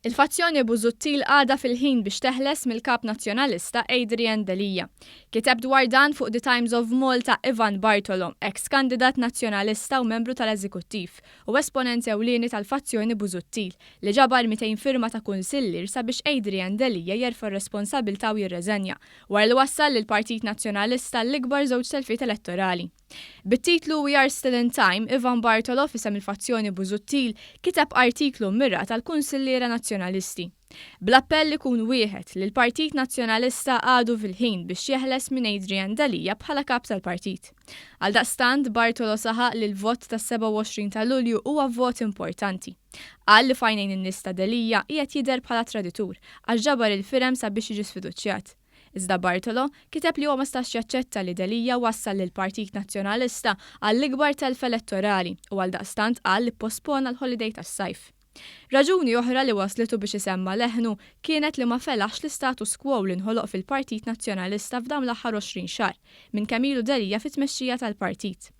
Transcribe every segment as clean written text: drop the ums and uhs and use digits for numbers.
Il-fazzjoni Busuttil għada fil-ħin biex teħles mill-kap nazzjonalista Adrian Delija. Kiteb dwar dan fuq The Times of Malta Ivan Bartolo, ex-kandidat nazzjonalista u membru tal-eżekuttiv u esponent ewlieni tal-fazzjoni Busuttil li ġabar 200 firma ta' kunsillier sabiex Adrian Delija jerfa' r-responsabilta u jirreżenja wara li wassal lill-Partit Nazzjonalista l-ikbar żewġ selfiet elettorali. Bit-titlu We Are Still in Time, Ivan Bartolo fisem il-fazzjoni Busuttil kiteb artiklu mirra tal-Kunsilliera Nazzjonalisti. Bl-appell ikun wieħed li l-Partit Nazzjonalista għadu fil-ħin biex jeħles minn Adrian Delija bħala kap tal-partit. Għaldaqstant Bartolo saħaq li l-vot tas-27 ta' Lulju huwa vot importanti. Qal li fajnejn in-nies ta' Delija qiegħed jidher bħala traditur għax ġabar il-firem sabiex jiġi sfiduċjat. Iżda Bartolo kiteb li huwa ma stax jaċċetta li Delija wassal lill-Partit Nazzjonalista għall-ikbar telf elettorali u għaldaqstant qal li pospona l-holiday tas-sajf. Raġuni oħra li waslitu biex isemma leħnu kienet li ma felax l-status quo li nħoloq fil-Partit Nazzjonalista f'dawn l-aħħar 20 xahar minn kemm ilu Delija fit-tmexxija tal-partit.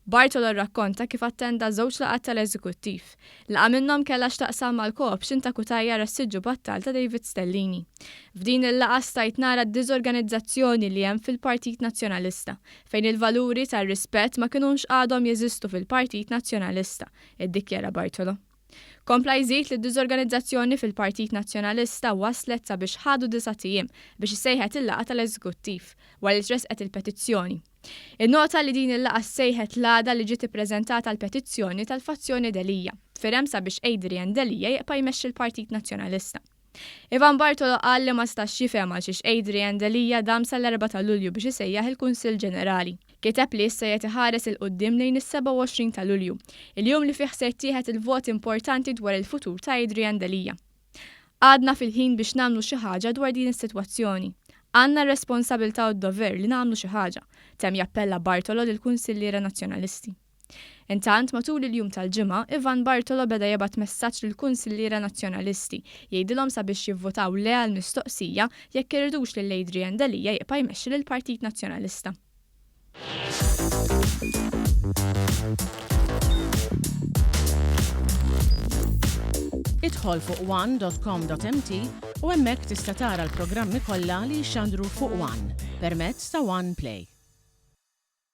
Bartolo rrakkonta kif attenda żewġ laqgħat tal-eżekuttiv. Laqa minnhom kellha x'taqsam mal-cooption ta' kutajja Rassiġġu Battal ta' David Stellini. F'din il-laqgħa stajt nara d-diżorganizzazzjoni li hemm fil-Partit Nazzjonalista fejn il-valuri tar-rispett ma kinux għadhom jeżistu fil-Partit Nazzjonalista, iddikjara Bartolo. Kompla jżid li d-diżorganizzazzjoni fil-Partit Nazzjonalista waslet sabiex ħadu 9 ijiem biex issejħet il-laqgħa tal-eżekuttiv wara li tresqet il-petizzjoni. Innota li din il-laqgħa ssejħet l-għada li ġiet ippreżentata l-petizzjoni tal-fazzjoni Delija, firem sabiex Adrian Delija jibqa' jmexxi l-Partit Nazzjonalista. Ivan Bartolo qal li ma stax jifhem għal xiex Adrian Delija dam sal-4 ta' Lulju biex isejjaħ il-Kunsill Ġenerali. Kiteb li issa qed iħares il-qudiem lejn is-27 ta' Lulju, il-jum li fih se jittieħed il-vot importanti dwar il-futur ta' Adrian Delija. Għadna fil-ħin biex nagħmlu xi ħaġa dwar din is-sitwazzjoni. Għandna r-responsabilità u d-dover li nagħmlu xi ħaġa, temm jappella Bartolo lill-Kunsilliera Nazzjonalisti. Intant matul il-jum tal-ġimgħa, Ivan Bartolo beda jibgħat messaġġ lill-Kunsilliera Nazzjonalisti jgħidilhom sabiex jivvotaw le għall-mistoqsija jekk iridux lil Adrian Delija jibqa' jmexxi lill-Partit Nazzjonalista. Idħol fuq one.com.mt u hemmhekk tista' tara l-programmi kollha li jxandru fuq One permezz ta' One Play.